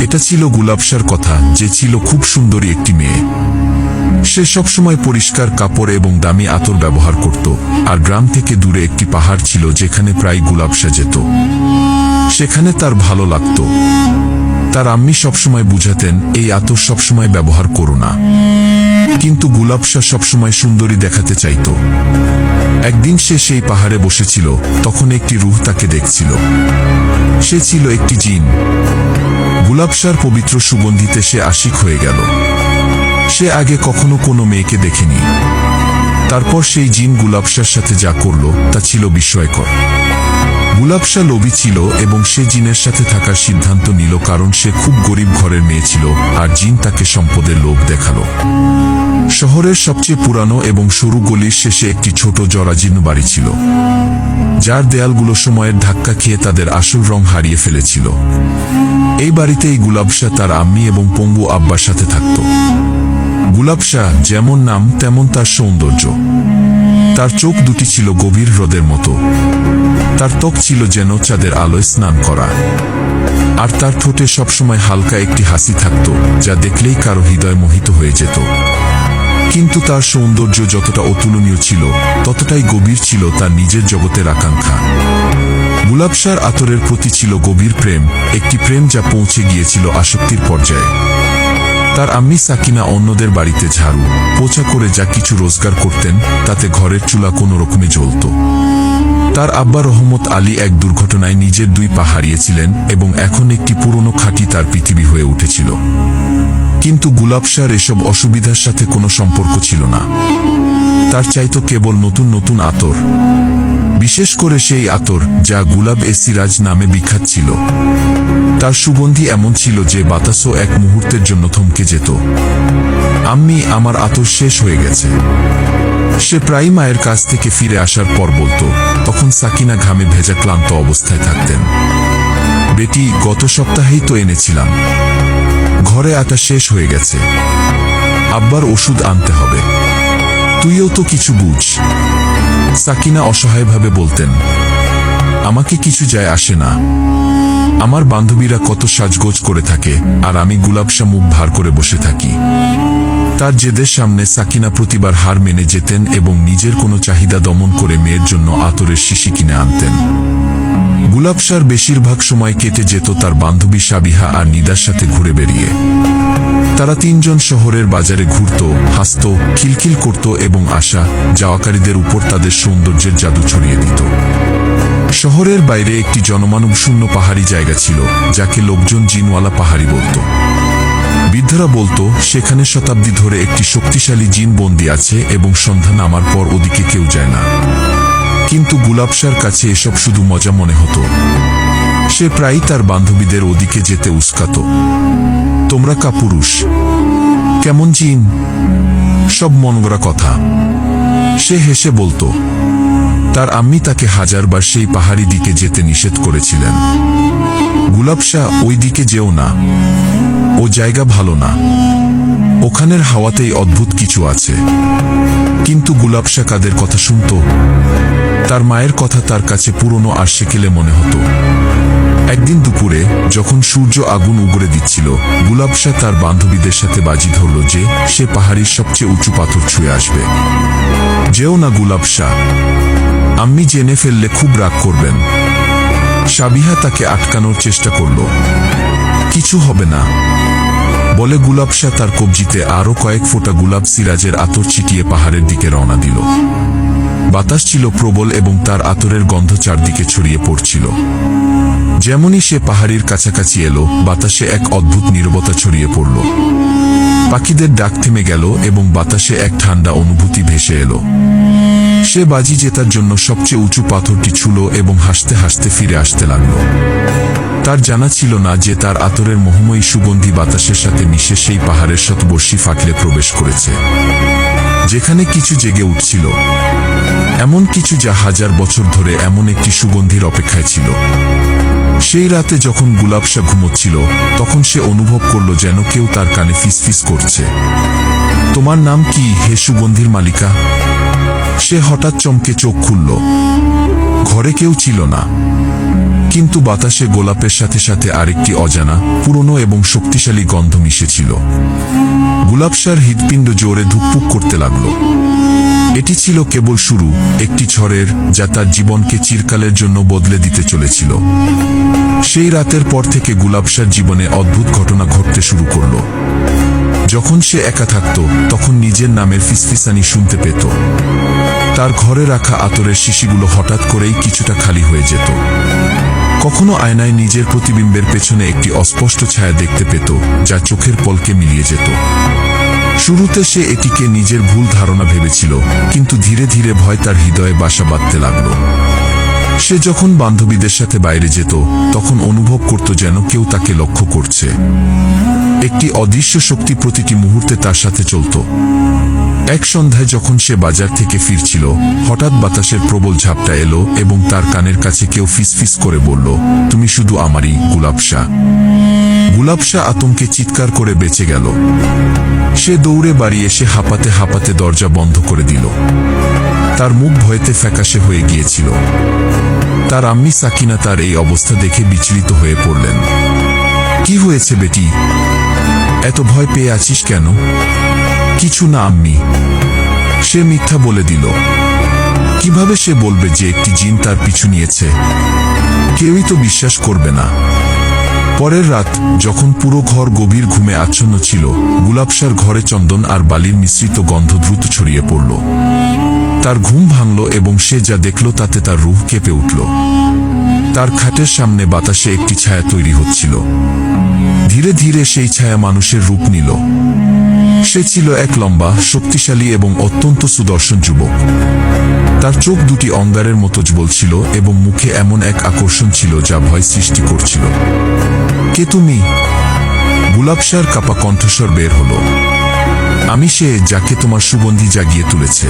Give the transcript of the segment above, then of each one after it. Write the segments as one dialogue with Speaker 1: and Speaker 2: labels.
Speaker 1: এটা ছিল গুলাবশার কথা, যে ছিল খুব সুন্দরী একটি মেয়ে। সে সবসময় পরিষ্কার কাপড় এবং দামি আতর ব্যবহার করত, আর গ্রাম থেকে দূরে একটি পাহাড় ছিল যেখানে প্রায় গুলাবশা যেত। সেখানে তার ভালো লাগত। তার আম্মি সবসময় বুঝাতেন, এই আতর সবসময় ব্যবহার করো না। কিন্তু গুলাবশা সবসময় সুন্দরী দেখাতে চাইত। একদিন সে সেই পাহাড়ে বসেছিল, তখন একটি রূহ তাকে দেখছিল। সে ছিল একটি জিন। গুলাবশার পবিত্র সুগন্ধিতে সে আশিক হয়ে গেল। সে আগে কখনো কোনো মেয়েকে দেখেনি। তারপর সেই জিন গুলাবশার সাথে যা করল তা ছিল বিস্ময়কর। গুলাবশা লোভী ছিল এবং সে জিনের সাথে থাকার সিদ্ধান্ত নিল, কারণ সে খুব গরিব ঘরের মেয়ে ছিল, আর জিন তাকে সম্পদের লোভ দেখালো। শহরের সবচেয়ে পুরানো এবং সরু গলির শেষে একটি ছোট জরাজীর্ণ বাড়ি ছিল, যার দেয়ালগুলো সময়ের ধাক্কা খেয়ে তাদের আসল রং হারিয়ে ফেলেছিল। এই বাড়িতেই গুলাবশা তার আম্মি এবং পঙ্গু আব্বার সাথে থাকত। গুলাবশা যেমন নাম তেমন তার সৌন্দর্য। তার চোখ দুটি ছিল গভীর হ্রদের মতো। তার ত্বক ছিল যেন চাঁদের আলোয় স্নান করা। আর তার ঠোঁটে সবসময় হালকা একটি হাসি থাকত, যা দেখলেই কারো হৃদয় মোহিত হয়ে যেত। কিন্তু তার সৌন্দর্য যতটা অতুলনীয় ছিল, ততটাই গভীর ছিল তার নিজের জগতের আকাঙ্ক্ষা। গুলাবশার আতরের প্রতি ছিল গভীর প্রেম, একটি প্রেম যা পৌঁছে গিয়েছিল আসক্তির পর্যায়ে। তার আম্মি সাকিনা অন্যদের বাড়িতে ঝাড়ু পোছা করে যা কিছু রোজগার করতেন, তাতে ঘরের চুলা কোনো রকমে জ্বলত। তার আব্বা রহমত আলী এক দুর্ঘটনায় নিজের দুই পা হারিয়েছিলেন এবং এখন একটি পুরনো খাঁটি তার পৃথিবী হয়ে উঠেছিল। কিন্তু গুলাবশার এসব অসুবিধার সাথে কোনো সম্পর্ক ছিল না। তার চাইতো কেবল নতুন নতুন আতর, বিশেষ করে সেই আতর যা গুলাব-এ-সিরাজ নামে বিখ্যাত ছিল। তার সুগন্ধি এমন ছিল যে বাতাসও এক মুহূর্তের জন্য থমকে যেত। আম্মি, আমার আতর শেষ হয়ে গেছে। সে প্রায় মায়ের কাছ থেকে ফিরে আসার পর বলতো। তখন সাকিনা ঘামে ভেজা ক্লান্ত অবস্থায় থাকতেন। বেটি, গত সপ্তাহেই তো এনেছিলাম। ঘরে আটা শেষ হয়ে গেছে। আব্বার ওষুধ আনতে হবে। তুইও তো কিছু বুঝ। সাকিনা অসহায়ভাবে বলতেন, আমাকে কিছু যায় আসে না। আমার বান্ধবীরা কত সাজগোজ করে থাকে, আর আমি গুলাবশা মুখ ভার করে বসে থাকি। তার জেদের সামনে সাকিনা প্রতিবার হার মেনে যেতেন এবং নিজের কোনো চাহিদা দমন করে মেয়ের জন্য আতরের শিশি কিনে আনতেন। গুলাবশার বেশিরভাগ সময় কেটে যেত তার বান্ধবী সাবিহা আর নিদার সাথে ঘুরে বেরিয়ে। তারা তিনজন শহরের বাজারে ঘুরত, হাসত, খিলখিল করত এবং আসা যাওয়াকারীদের উপর তাদের সৌন্দর্যের জাদু ছড়িয়ে দিত। শহরের বাইরে একটি জনমানবশূন্য পাহাড়ি জায়গা ছিল, যাকে লোকজন জিনওয়ালা পাহাড়ি বলত। বৃদ্ধরা বলতো সেখানে শতাব্দী ধরে একটি শক্তিশালী জিন বন্দী আছে এবং সন্ধ্যা নামার পর ওদিকে কেউ যায় না। কিন্তু গুলাবশার কাছে এসব শুধু মজা মনে হতো। সে প্রায়ই তার বান্ধবীদের ওদিকে যেতে উস্কাত। তোমরা কাপুরুষ, কেমন জিন, সব মনগড়া কথা। সে হেসে বলতো। তার আম্মি তাকে হাজারবার সেই পাহাড়ি দিকে যেতে নিষেধ করেছিলেন। গুলাবশা, ওই দিকে যেও না, ও জায়গা ভালো না। ওখানের হাওয়াতেই অদ্ভুত কিছু আছে। কিন্তু গুলাবশা কাদের কথা শুনত? তার মায়ের কথা তার কাছে পুরনো আর সেকেলে মনে হতো। একদিন দুপুরে যখন সূর্য আগুন উগরে দিচ্ছিল, গুলাবশা তার বান্ধবীদের সাথে বাজি ধরল যে সে পাহাড়ির সবচেয়ে উঁচু পাথর ছুঁয়ে আসবে। যেও না গুলাবশা, আম্মি জেনে ফেললে খুব রাগ করবেন। সাবিহা তাকে আটকানোর চেষ্টা করল। কিছু হবে না বলে গুলাবশা তার কবজিতে আরো কয়েক ফোঁটা গুলাব-সিরাজের আতর ছিটিয়ে পাহাড়ের দিকে রওনা দিল। বাতাস ছিল প্রবল এবং তার আতরের গন্ধ চারদিকে ছড়িয়ে পড়ছিল। যেমনই সে পাহাড়ির কাছাকাছি এলো, বাতাসে এক অদ্ভুত নীরবতা ছড়িয়ে পড়ল। পাখিদের ডাক থেমে গেল এবং বাতাসে এক ঠান্ডা অনুভূতি ভেসে এলো। সে বাজি জেতার জন্য সবচেয়ে উঁচু পাথরটি ছুঁল এবং হাসতে হাসতে ফিরে আসতে লাগল। তার জানা ছিল না যে তার আতরের মোহময়ী সুগন্ধি বাতাসের সাথে মিশে সেই পাহাড়ের শতবর্ষী ফাটলে প্রবেশ করেছে, যেখানে কিছু জেগে উঠছিল, এমন কিছু যা হাজার বছর ধরে এমন একটি সুগন্ধির অপেক্ষায় ছিল। সেই রাতে যখন গুলাবশা ঘুমোচ্ছিল, তখন সে অনুভব করল যেন কেউ তার কানে ফিসফিস করছে, তোমার নাম কি হে সুগন্ধির মালিকা? সে হঠাৎ চমকে চোখ খুলল। ঘরে কেউ ছিল না, কিন্তু বাতাসে গোলাপের সাথে সাথে আরেকটি অজানা, পুরনো এবং শক্তিশালী গন্ধ মিশেছিল। গুলাবশার হৃৎপিণ্ড জোরে ধুকপুক করতে লাগল। এটি ছিল কেবল শুরু, একটি ঝড়ের, যা তার জীবনকে চিরকালের জন্য বদলে দিতে চলেছিল। সেই রাতের পর থেকে গুলাবশার জীবনে অদ্ভুত ঘটনা ঘটতে শুরু করল। যখন সে একা থাকত, তখন নিজের নামের ফিসফিসানি শুনতে পেত। তার ঘরে রাখা আতরের শিশিগুলো হঠাৎ করেই কিছুটা খালি হয়ে যেত। কখনো আয়নায় নিজের প্রতিবিম্বের পেছনে একটি অস্পষ্ট ছায়া দেখতে পেত, যা চোখের পলকে মিলিয়ে যেত। শুরুতে সে এটিকে নিজের ভুল ধারণা ভেবেছিল, কিন্তু ধীরে ধীরে ভয় তার হৃদয়ে বাসা বাঁধতে লাগল। সে যখন বান্ধবীদের সাথে বাইরে যেত, তখন অনুভব করত যেন কেউ তাকে লক্ষ্য করছে। একটি অদৃশ্য শক্তি প্রতিটি মুহূর্তে তার সাথে চলত। এক সন্ধ্যায় যখন সে বাজার থেকে ফিরছিল, হঠাৎ বাতাসের প্রবল ঝাপটা এলো এবং তার কানের কাছে কেউ ফিসফিস করে বলল, তুমি শুধু আমারই, গুলাবশা। গুলাবশা আতঙ্কে চিৎকার করে বেঁচে গেল। সে দৌড়ে বাড়ি এসে হাঁপাতে হাঁপাতে দরজা বন্ধ করে দিল। তার মুখ ভয়েতে ফ্যাকাশে হয়ে গিয়েছিল। তার আম্মি সাকিনা তার এই অবস্থা দেখে বিচলিত হয়ে পড়লেন। কি হয়েছে বেটি? এত ভয় পেয়ে আছিস কেন? কিছু না আম্মি। সে মিথ্যা বলে দিল। কিভাবে সে বলবে যে একটি জিন তার পিছু নিয়েছে? কেউই তো বিশ্বাস করবে না। পরের রাত, যখন পুরো ঘর গভীর ঘুমে আচ্ছন্ন ছিল, গুলাবশার ঘরে চন্দন আর বালির মিশ্রিত গন্ধ দ্রুত ছড়িয়ে পড়ল। তার ঘুম ভাঙল এবং সে যা দেখল তাতে তার রুহ কেঁপে উঠল। তার খাটের সামনে বাতাসে একটি ছায়া তৈরি হচ্ছিল। ধীরে ধীরে সেই ছায়া মানুষের রূপ নিল। সে ছিল এক লম্বা, শক্তিশালী এবং অত্যন্ত সুদর্শন যুবক। তার চোখ দুটি অঙ্গারের মতো জ্বলছিল এবং মুখে এমন এক আকর্ষণ ছিল যা ভয় সৃষ্টি করছিল। কে তুমি? গুলাবশার কাপা কণ্ঠস্বর বের হলো। আমি সে, যাকে তোমার সুগন্ধি জাগিয়ে তুলেছে।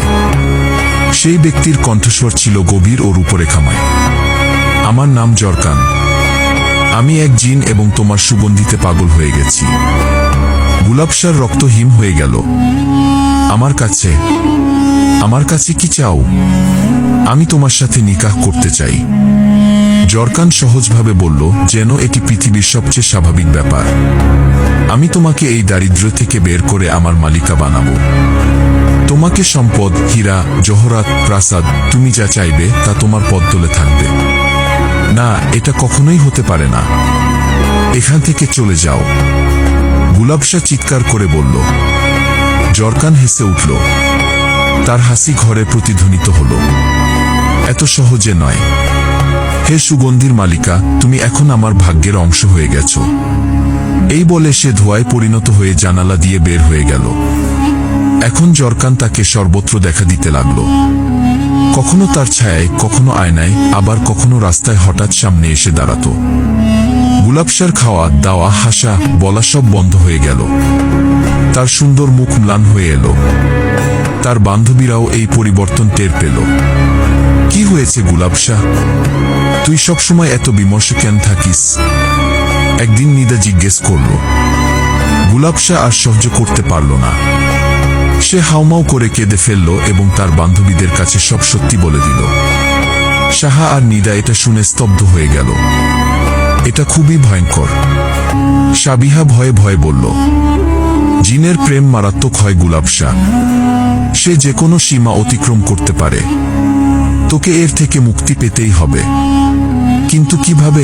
Speaker 1: সেই ব্যক্তির কণ্ঠস্বর ছিল গভীর ও রূপরেখাময়। আমার নাম জরকান। আমি এক জিন এবং তোমার সুগন্ধিতে পাগল হয়ে গেছি। গুলাবশার রক্ত হিম হয়ে গেল। আমার কাছে কি চাও? আমি তোমার সাথে নিকাহ করতে চাই। জরকান সহজভাবে বলল, যেন এটি পৃথিবীর সবচেয়ে স্বাভাবিক ব্যাপার। আমি তোমাকে এই দারিদ্র্য থেকে বের করে আমার মালিকা বানাবো। তোমাকে সম্পদ, হীরা, জহরাত, প্রাসাদ, তুমি যা চাইবে তা তোমার পদতলে থাকবে। না, এটা কখনোই হতে পারে না। এখান থেকে চলে যাও। গুলাবশা চিৎকার করে বলল। জরকান হেসে উঠল। তার হাসি ঘরে প্রতিধ্বনিত হল। এত সহজে নয়। হে সুগন্ধির মালিকা, তুমি এখন আমার ভাগ্যের অংশ হয়ে গেছ। এই বলে সে ধোঁয়ায় পরিণত হয়ে জানালা দিয়ে বের হয়ে গেল। এখন জরকান তাকে সর্বত্র দেখা দিতে লাগল। কখনো তার ছায়ায়, কখনো আয়নায়, আবার কখনো রাস্তায় হঠাৎ সামনে এসে দাঁড়াত। গুলাবশার খাওয়া, দাওয়া, হাসা, বলা সব বন্ধ হয়ে গেল। তার সুন্দর মুখ ম্লান হয়ে এলো। তার বান্ধবীরাও এই পরিবর্তন টের পেল। কি হয়েছে গুলাবশা? তুই সবসময় এত বিমর্ষ কেন থাকিস? একদিন নিদা জিজ্ঞেস করল। গুলাবশা আর সহ্য করতে পারল না। সে হাউমাউ করে কেঁদে ফেলল এবং তার বান্ধবীদের কাছে সব সত্যি বলে দিল। সাহা আর নিদা এটা শুনে স্তব্ধ হয়ে গেল। এটা খুবই ভয়ঙ্কর। সাবিহা ভয়ে ভয়ে বলল, জিনের প্রেম মারাত্মক হয় গুলাবশা। সে যে কোনো সীমা অতিক্রম করতে পারে। তোকে এর থেকে মুক্তি পেতেই হবে। কিন্তু কিভাবে?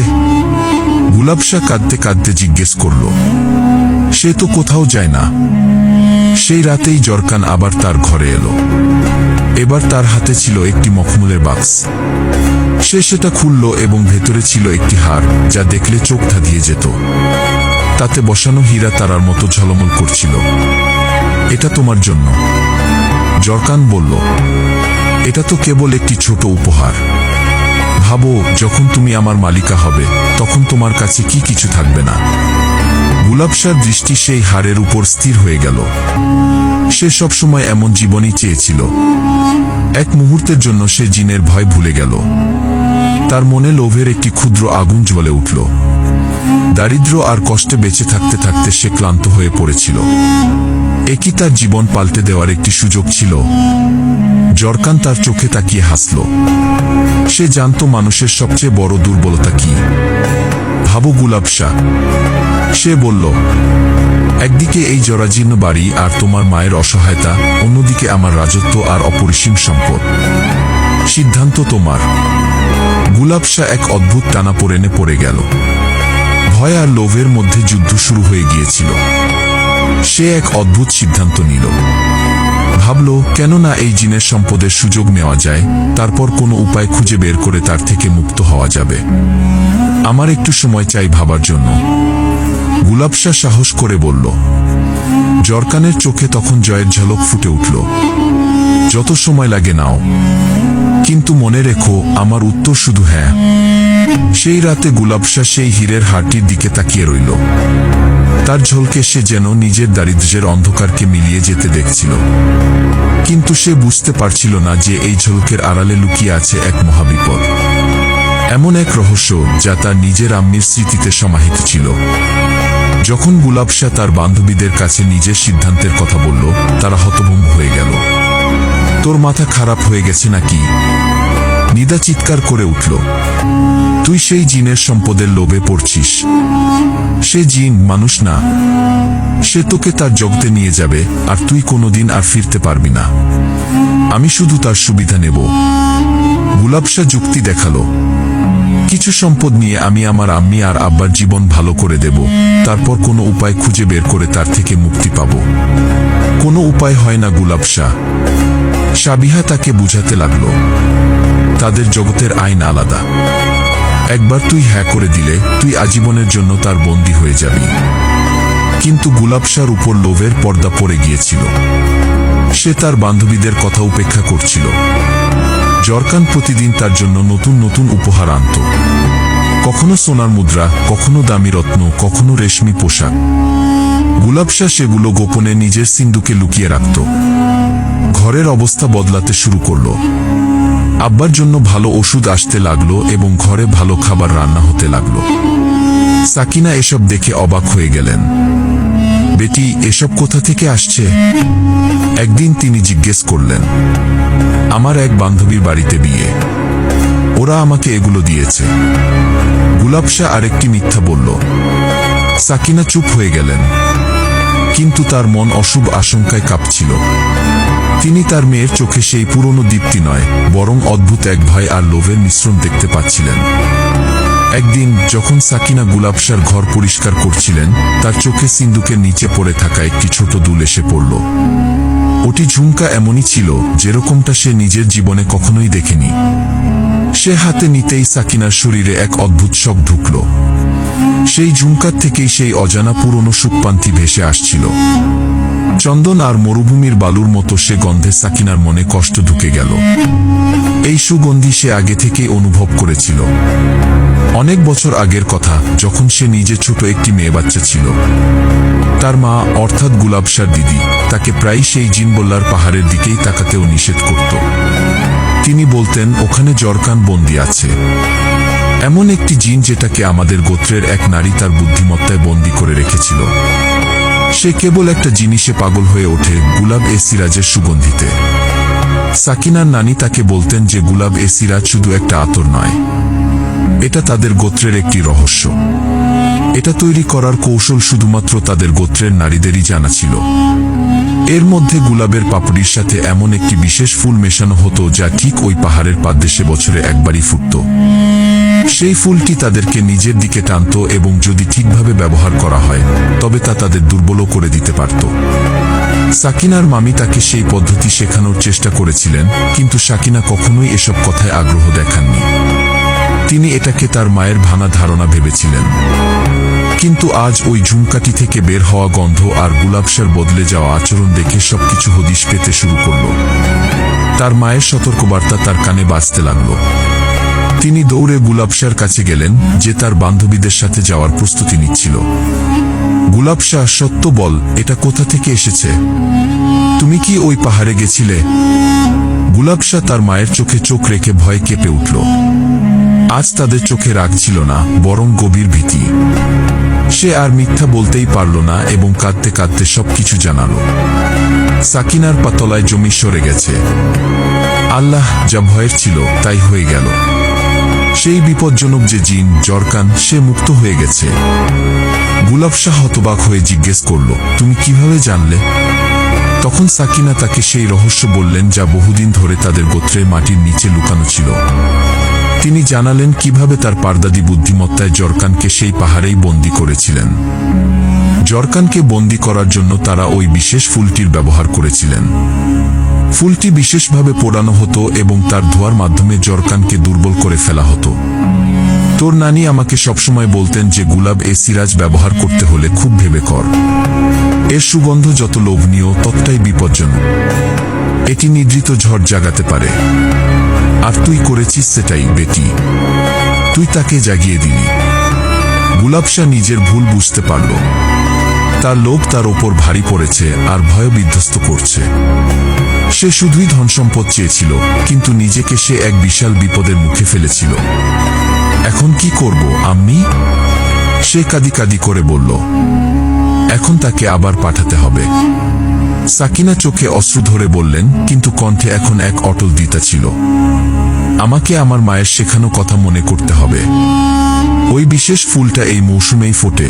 Speaker 1: গুলাবশা কাঁদতে কাঁদতে জিজ্ঞেস করল। সে তো কোথাও যায় না। সেই রাতেই জরকান আবার তার ঘরে এলো। এবার তার হাতে ছিল একটি মখমলের বাক্স। সে সেটা খুলল এবং ভেতরে ছিল একটি হার, যা দেখলে চোখ ধাঁধিয়ে যেত। তাতে বসানো হীরা তারার মতো ঝলমল করছিল। এটা তোমার জন্য। জরকান বলল, এটা তো কেবল একটি ছোট উপহার। ভাবো, যখন তুমি আমার মালিকা হবে, তখন তোমার কাছে কি কিছু থাকবে না। গুলাবশার দৃষ্টি সেই হারের উপর স্থির হয়ে গেল। সে সবসময় এমন জীবনই চেয়েছিল। এক মুহূর্তের জন্য সে জিনের ভয় ভুলে গেল। তার মনে লোভের একটি ক্ষুদ্র আগুন জ্বলে উঠল। দারিদ্র্য আর কষ্টে বেঁচে থাকতে থাকতে সে ক্লান্ত হয়ে পড়েছিল। একই তার জীবন পাল্টে দেওয়ার একটি সুযোগ ছিল। জরকান তার চোখে তাকিয়ে হাসল। সে জানত মানুষের সবচেয়ে বড় দুর্বলতা কি। ভাবো গুলাব শাহ, সে বলল, একদিকে এই জরাজীর্ণ বাড়ি আর তোমার মায়ের অসহায়তা, অন্যদিকে আমার রাজত্ব আর অপরিসীম সম্পদ। সিদ্ধান্ত তোমার। গুলাব শাহ এক অদ্ভুত টানাপোড়েনে পড়ে গেল। ভয় আর লোভের মধ্যে যুদ্ধ শুরু হয়ে গিয়েছিল। সে এক অদ্ভুত সিদ্ধান্ত নিল। ভাবল, কেন না এই জিনের সম্পদের সুযোগ নেওয়া যায়, তারপর কোনো উপায় খুঁজে বের করে তার থেকে মুক্ত হওয়া যাবে। আমার একটু সময় চাই ভাবার জন্য। গুলাব শাহ সাহস করে বলল। জরকানের চোখে তখন জয়ের ঝলক ফুটে উঠল। যত সময় লাগে নাও, কিন্তু মনে রেখো, আমার উত্তর শুধু হ্যাঁ। সেই রাতে গুলাব শাহ সেই হীরের হারটির দিকে তাকিয়ে রইল। তার ঝলকে সে যেন নিজের দারিদ্র্যের অন্ধকারকে মিলিয়ে যেতে দেখছিল। কিন্তু সে বুঝতে পারছিল না যে এই ঝলকের আড়ালে লুকিয়ে আছে এক মহাবিপদ। এমন এক রহস্য যা তার নিজের আম্মির স্মৃতিতে সমাহিত ছিল। যখন গুলাব শাহ তার বান্ধবীদের কাছে নিজের সিদ্ধান্তের কথা বলল, তারা হতভম্ব হয়ে গেল। তোর মাথা খারাপ হয়ে গেছে নাকি? নিদা চিৎকার করে উঠল। তুই সেই জিনের সম্পদের লোভে পড়ছিস। সে জিন, মানুষ না। সে তোকে তার জগতে নিয়ে যাবে, আর তুই কোনোদিন আর ফিরতে পারবি না। আমি শুধু তার সুবিধা নেব। গুলাব শাহ যুক্তি দেখালো। কিছু সম্পদ নিয়ে আমি আমার আম্মি আর আব্বার জীবন ভালো করে দেব, তারপর কোনো উপায় খুঁজে বের করে তার থেকে মুক্তি পাব। কোনো উপায় হয় না গুলাব শাহ। সাবিহা তাকে বুঝাতে লাগল। তাদের জগতের আইন আলাদা। একবার তুই হ্যাঁ করে দিলে তুই আজীবনের জন্য তার বন্দী হয়ে যাবি। কিন্তু গুলাব শাহর উপর লোভের পর্দা পড়ে গিয়েছিল। সে তার বান্ধবীদের কথা উপেক্ষা করছিল। জরকান প্রতিদিন তার জন্য নতুন নতুন উপহার আনত। কখনো সোনার মুদ্রা, কখনো দামি রত্ন, কখনো রেশমি পোশাক। গুলাব শাহ সেগুলো গোপনে নিজের সিন্দুকে লুকিয়ে রাখত। ঘরের অবস্থা বদলাতে শুরু করল। আব্বার জন্য ভালো ওষুধ আসতে লাগলো এবং ঘরে ভালো খাবার রান্না হতে লাগলো। সাকিনা এসব দেখে অবাক হয়ে গেলেন। বেটি, এসব কোথা থেকে আসছে? একদিন তিনি জিজ্ঞেস করলেন। আমার এক বান্ধবীর বাড়িতে বিয়ে, ওরা আমাকে এগুলো দিয়েছে। গুলাব শাহ আরেকটি মিথ্যা বলল। সাকিনা চুপ হয়ে গেলেন, কিন্তু তার মন অশুভ আশঙ্কায় কাঁপছিল। তিনি তার মেয়ের চোখে সেই পুরনো দীপ্তি নয়, বরং অদ্ভুত এক ভয় আর লোভের মিশ্রণ দেখতে পাচ্ছিলেন। একদিন যখন সাকিনা গুলাব শাহর ঘর পরিষ্কার করছিলেন, তার চোখে সিন্দুকের নিচে পড়ে থাকা একটি ছোট দুল এসে পড়ল। ওটি ঝুমকা এমনই ছিল যেরকমটা সে নিজের জীবনে কখনোই দেখেনি। সে হাতে নিতেই সাকিনার শরীরে এক অদ্ভুত শক ঢুকল। সেই ঝুমকার থেকেই সেই অজানা পুরনো সুখপান্তি ভেসে আসছিল। চন্দন আর মরুভূমির বালুর মতো সে গন্ধে সাকিনার মনে কষ্ট ঢুকে গেল। এই সুগন্ধি সে আগে থেকেই অনুভব করেছিল। অনেক বছর আগের কথা, যখন সে নিজে ছোট একটি মেয়ে বাচ্চা ছিল। তার মা, অর্থাৎ গুলাব শাহর দিদি, তাকে প্রায় সেই জিনবল্লার পাহাড়ের দিকেই তাকাতেও নিষেধ করত। তিনি বলতেন, ওখানে জরকান বন্দী আছে, এমন একটি জিন যেটাকে আমাদের গোত্রের এক নারী তার বুদ্ধিমত্তায় বন্দী করে রেখেছিল। সে কেবল একটা জিনিসে পাগল হয়ে ওঠে, গুলাব-এ-সিরাজের সুগন্ধিতে। সাকিনার নানি তাকে বলতেন যে গুলাব-এ-সিরাজ শুধু একটা আতর নয়, এটা তাদের গোত্রের একটি রহস্য। এটা তৈরি করার কৌশল শুধুমাত্র তাদের গোত্রের নারীদেরই জানা ছিল। এর মধ্যে গুলাবের পাপড়ির সাথে এমন একটি বিশেষ ফুল মেশানো হতো যা ঠিক ওই পাহাড়ের পাদদেশে বছরে একবারই ফুটত। সেই ফুলটি তাদেরকে নিজের দিকে টানত এবং যদি ঠিকভাবে ব্যবহার করা হয় তবে তা তাদের দুর্বলও করে দিতে পারত। সাকিনার মামি তাকে সেই পদ্ধতি শেখানোর চেষ্টা করেছিলেন, কিন্তু সাকিনা কখনোই এসব কথায় আগ্রহ দেখাননি। তিনি এটাকে তার মায়ের ভানা ধারণা ভেবেছিলেন। কিন্তু আজ ওই ঝুমকাটি থেকে বের হওয়া গন্ধ আর গুলাব শাহর বদলে যাওয়া আচরণ দেখে সবকিছু হদিশ পেতে শুরু করল। তার মায়ের সতর্কবার্তা তার কানে বাজতে লাগল। তিনি দৌড়ে গুলাব শাহর কাছে গেলেন, যে তার বান্ধবীদের সাথে যাওয়ার প্রস্তুতি নিচ্ছিল। গুলাব শাহ, সত্য বল, এটা কোথা থেকে এসেছে? তুমি কি ওই পাহাড়ে গেছিলে? গুলাব শাহ তার মায়ের চোখে চোখ রেখে ভয়ে কেঁপে উঠল। আজ তাদের চোখে রাগ ছিল না, বরং গভীর ভীতি। সে আর মিথ্যা বলতেই পারল না এবং কাঁদতে কাঁদতে সবকিছু জানালো। সাকিনার পাতলায় জমি সরে গেছে। আল্লাহ, যা ভয়ের ছিল তাই হয়ে গেল। সেই বিপজ্জনক যে জিন জরকান, সে মুক্ত হয়ে গেছে। গুলাব শাহ হতবাক হয়ে জিজ্ঞেস করল, তুমি কিভাবে জানলে? তখন সাকিনা তাকে সেই রহস্য বললেন যা বহুদিন ধরে তাদের গোত্রের মাটির নিচে লুকানো ছিল। তিনি জানালেন কিভাবে তার পারদাদি বুদ্ধিমত্তায় জরকানকে সেই পাহাড়েই বন্দী করেছিলেন। জরকানকে বন্দী করার জন্য তারা ওই বিশেষ ফুলটির ব্যবহার করেছিলেন। ফুলটি বিশেষভাবে পোড়ানো হতো এবং তার ধোঁয়ার মাধ্যমে জরকানকে দুর্বল করে ফেলা হতো। তোর নানি আমাকে সবসময় বলতেন যে গুলাব-এ সিরাজ ব্যবহার করতে হলে খুব ভেবে কর। এর সুগন্ধ যত লোভনীয় ততটাই বিপজ্জনক। এটি নিদ্রিত ঝড় জাগাতে পারে। আর তুই করেছিস সেটাই বেটি। তুই তাকে জাগিয়ে দিলি। গুলাব শাহ নিজের ভুল বুঝতে পারল। তার লোভ তার ওপর ভারী পড়েছে আর ভয় বিধ্বস্ত করছে। সে শুধুই ধনসম্পদ চেয়েছিল, কিন্তু নিজেকে সে এক বিশাল বিপদের মুখে ফেলেছিল। এখন কি করব আম্মি? সে কাঁদি কাঁদি করে বলল। এখন তাকে আবার পাঠাতে হবে। সাকিনা চোখে অশ্রু ধরে বললেন, কিন্তু কণ্ঠে এখন এক অটল দৃঢ়তা ছিল। আমাকে আমার মায়ের শেখানো কথা মনে করতে হবে। ওই বিশেষ ফুলটা এই মৌসুমেই ফোটে।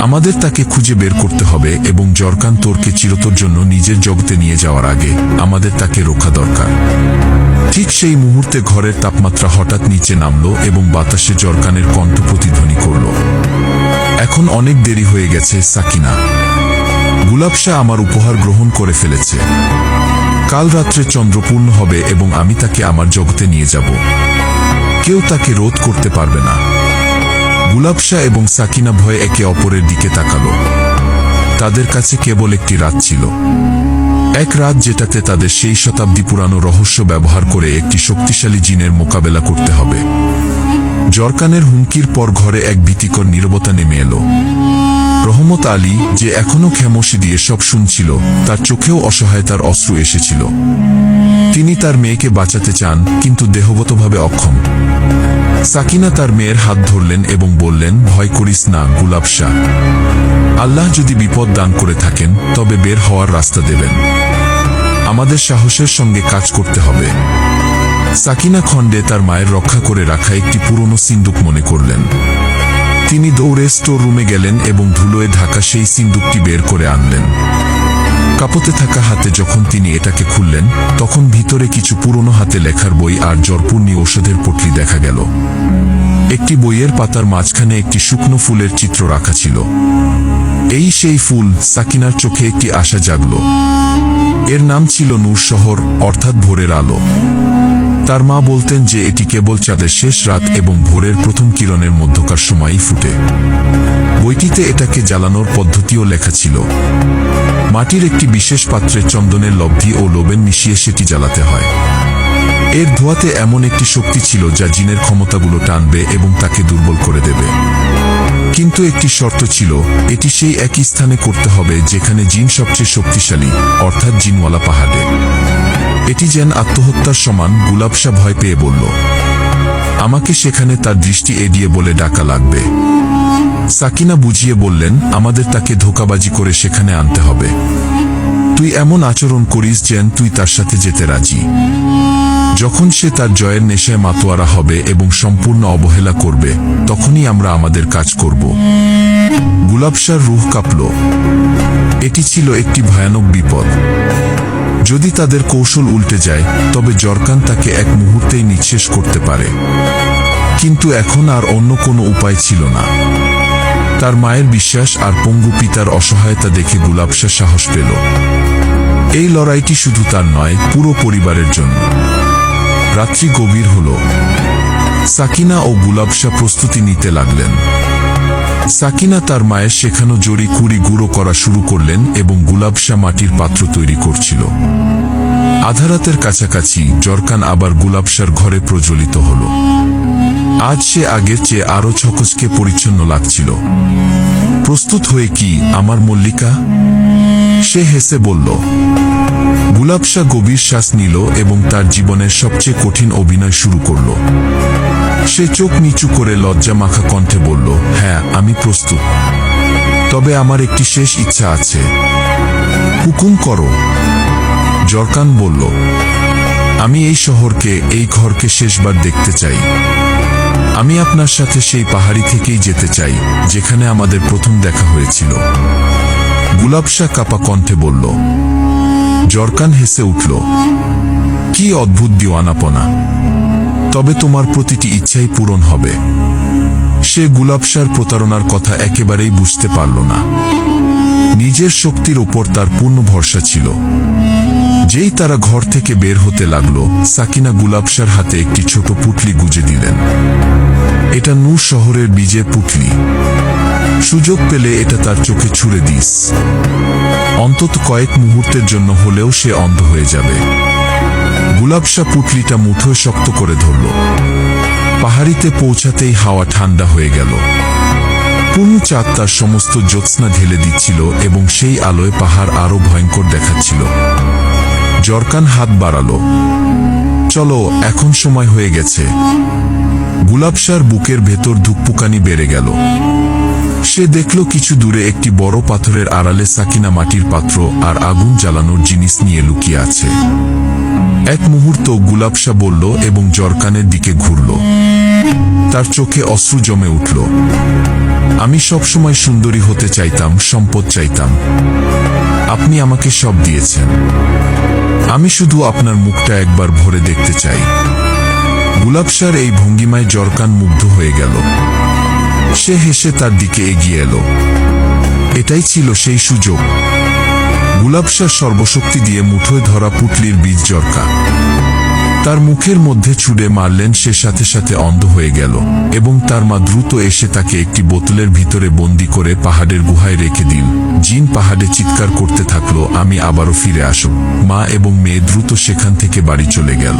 Speaker 1: আমাদের তাকে খুঁজে বের করতে হবে এবং জরকান তোরকে চিরতর জন্য নিজের জগতে নিয়ে যাওয়ার আগে আমাদের তাকে রক্ষা দরকার। ঠিক সেই মুহূর্তে ঘরের তাপমাত্রা হঠাৎ নিচে নামল এবং বাতাসে জরকানের কণ্ঠ প্রতিধ্বনি করল। এখন অনেক দেরি হয়ে গেছে সাকিনা। গুলাব শাহ আমার উপহার গ্রহণ করে ফেলেছে। কাল রাত্রে চন্দ্রপূর্ণ হবে এবং আমি তাকে আমার জগতে নিয়ে যাব। কেউ তাকে রোধ করতে পারবে না। গুলাব শাহ এবং সাকিনা ভয়ে একে অপরের দিকে তাকাল। তাদের কাছে কেবল একটি রাত ছিল। এক রাত যেটাতে তাদের সেই শতাব্দী পুরানো রহস্য ব্যবহার করে একটি শক্তিশালী জিনের মোকাবেলা করতে হবে। জরকানের হুমকির পর ঘরে এক ভীতিকর নীরবতা নেমে এলো। রহমত আলী, যে এখনো খামোশি দিয়ে সব শুনছিল, তার চোখেও অসহায়তার অশ্রু এসেছিল। তিনি তার মেয়েকে বাঁচাতে চান, কিন্তু দেহগতভাবে অক্ষম। সাকিনা তার মেয়ের হাত ধরলেন এবং বললেন, ভয় করিস না গুলাব শাহ। আল্লাহ যদি বিপদ দান করে থাকেন তবে বের হওয়ার রাস্তা দেবেন। আমাদের সাহসের সঙ্গে কাজ করতে হবে। সাকিনা খণ্ডে তার মায়ের রক্ষা করে রাখা একটি পুরনো সিন্দুক মনে করলেন। তিনি দৌড়ে স্টোর রুমে গেলেন এবং ধুলোয় ঢাকা সেই সিন্দুকটি বের করে আনলেন। কাঁপতে থাকা হাতে যখন তিনি এটাকে খুললেন, তখন ভিতরে কিছু পুরনো হাতে লেখার বই আর জ্বরপূর্ণী ঔষধের পটলি দেখা গেল। একটি বইয়ের পাতার মাঝখানে একটি শুকনো ফুলের চিত্র রাখা ছিল। এই সেই ফুল। সাকিনার চোখে একটি আশা জাগল। এর নাম ছিল নূর শহর, অর্থাৎ ভোরের আলো। তার মা বলতেন যে এটি কেবল চাঁদের শেষ রাত এবং ভোরের প্রথম কিরণের মধ্যকার সময়ই ফুটে। বইটিতে এটাকে জ্বালানোর পদ্ধতিও লেখা ছিল। মাটির একটি বিশেষ পাত্রে চন্দনের লব্ধি ও লোবেন মিশিয়ে সেটি জ্বালাতে হয়। এর ধোঁয়াতে এমন একটি শক্তি ছিল যা জিনের ক্ষমতাগুলো টানবে এবং তাকে দুর্বল করে দেবে। কিন্তু একটি শর্ত ছিল, এটি সেই একই স্থানে করতে হবে যেখানে জিন সবচেয়ে শক্তিশালী, অর্থাৎ জিনওয়ালা পাহাড়ে। এটি যেন আত্মহত্যার সমান। গুলাব শাহ ভয় পেয়ে বলল, আমাকে সেখানে তার দৃষ্টি এড়িয়ে বলে ডাকা লাগবে। সাকিনা বুঝিয়ে বললেন, আমাদের তাকে ধোঁকাবাজি করে সেখানে আনতে হবে। তুই এমন আচরণ করিস যেন তুই তার সাথে যেতে রাজি। যখন সে তার জয়ের নেশায় মাতোয়ারা হবে এবং সম্পূর্ণ অবহেলা করবে, তখনই আমরা আমাদের কাজ করব। গুলাব শাহর রুহ কাঁপল। এটি ছিল একটি ভয়ানক বিপদ। যদি তাদের কৌশল উল্টে যায়, তবে জরকান তাকে এক মুহূর্তেই নিঃশেষ করতে পারে। কিন্তু এখন আর অন্য কোনো উপায় ছিল না। তার মায়ের বিশ্বাস আর পঙ্গু পিতার অসহায়তা দেখে গুলাব শাহ সাহস পেল। এই লড়াইটি শুধু তার নয়, পুরো পরিবারের জন্য। রাত্রি গভীর হল। সাকিনা ও গুলাব শাহ প্রস্তুতি নিতে লাগলেন। সাকিনা তার মায়ের শেখানো জড়ি কুড়ি গুঁড়ো করা শুরু করলেন এবং গুলাব শাহ মাটির পাত্র তৈরি করছিল। আধারাতের কাছাকাছি জরকান আবার গুলাব শাহর ঘরে প্রজ্বলিত হল। আজ সে আগের চেয়ে আরো ছকছকে পরিচ্ছন্ন লাগছিল। প্রস্তুত হয়ে কি আমার মল্লিকা? সে হেসে বলল। গুলাব শাহ গভীর শ্বাস নিল এবং তার জীবনের সবচেয়ে কঠিন অভিনয় শুরু করল। সে চোখ নিচু করে লজ্জা মাখা কণ্ঠে বলল, হ্যাঁ, আমি প্রস্তুত। তবে আমার একটি শেষ ইচ্ছা আছে। হুকুম করো। জরকান বলল, আমি এই শহরকে, এই ঘরকে শেষবার দেখতে চাই। আমি আপনার সাথে সেই পাহাড়ি থেকেই যেতে চাই, যেখানে আমাদের প্রথম দেখা হয়েছিল। গুলাবশা কাপা কণ্ঠে বলল। জরকান হেসে উঠল, কি অদ্ভুত দিওয়ানাপনা! তবে তোমার প্রতিটি ইচ্ছাই পূরণ হবে। সে গুলাবশার প্রতারণার কথা একেবারেই বুঝতে পারল না। নিজের শক্তির উপর তার পূর্ণ ভরসা ছিল। যেই তারা ঘর থেকে বের হতে লাগল, সাকিনা গুলাবশার হাতে একটি ছোট পুটলি গুজে দিলেন। এটা নূর শহরের বীজের পুটলি। সুযোগ পেলে এটা তার চোখে ছুঁড়ে দিস। অন্তত কয়েক মুহূর্তের জন্য হলেও সে অন্ধ হয়ে যাবে। গুলাবশা পুটলিটা মুঠোয় শক্ত করে ধরল। পাহাড়িতে পৌঁছাতেই হাওয়া ঠান্ডা হয়ে গেল। পূর্ণ চাঁদ তার সমস্ত জ্যোৎস্না ঢেলে দিচ্ছিল এবং সেই আলোয় পাহাড় আরো ভয়ঙ্কর দেখাচ্ছিল। জরকান হাত বাড়ালো। চলো, এখন সময় হয়ে গেছে। গুলাবশার বুকের ভেতর ধুকপুকানি বেড়ে গেল। সে দেখল কিছু দূরে একটি বড় পাথরের আড়ালে সাকিনা মাটির পাত্র আর আগুন জ্বালানোর জিনিস নিয়ে লুকিয়ে আছে। এক মুহূর্ত গুলাবশা বলল এবং জরকানের দিকে ঘুরল। তার চোখে অশ্রু জমে উঠল। আমি সবসময় সুন্দরী হতে চাইতাম, সম্পদ চাইতাম। আপনি আমাকে সব দিয়েছেন। আমি শুধু আপনার মুখটা একবার ভরে দেখতে চাই। গুলাবশার এই ভঙ্গিমায় জরকান মুগ্ধ হয়ে গেল। সে হেসে তার দিকে এগিয়ে এলো। এটাই ছিল সেই সুযোগ। গুলাবশার সর্বশক্তি দিয়ে মুঠোয় ধরা পুটলির বীজ জরকা তার মুখের মধ্যে ছুঁড়ে মারলেন। সে সাথে সাথে অন্ধ হয়ে গেল এবং তার মা দ্রুত এসে তাকে একটি বোতলের ভিতরে বন্দি করে পাহাড়ের গুহায় রেখে দিল। জিন পাহাড়ে চিৎকার করতে থাকলো, আমি আবারও ফিরে আসব। মা এবং মেয়ে দ্রুত সেখান থেকে বাড়ি চলে গেল।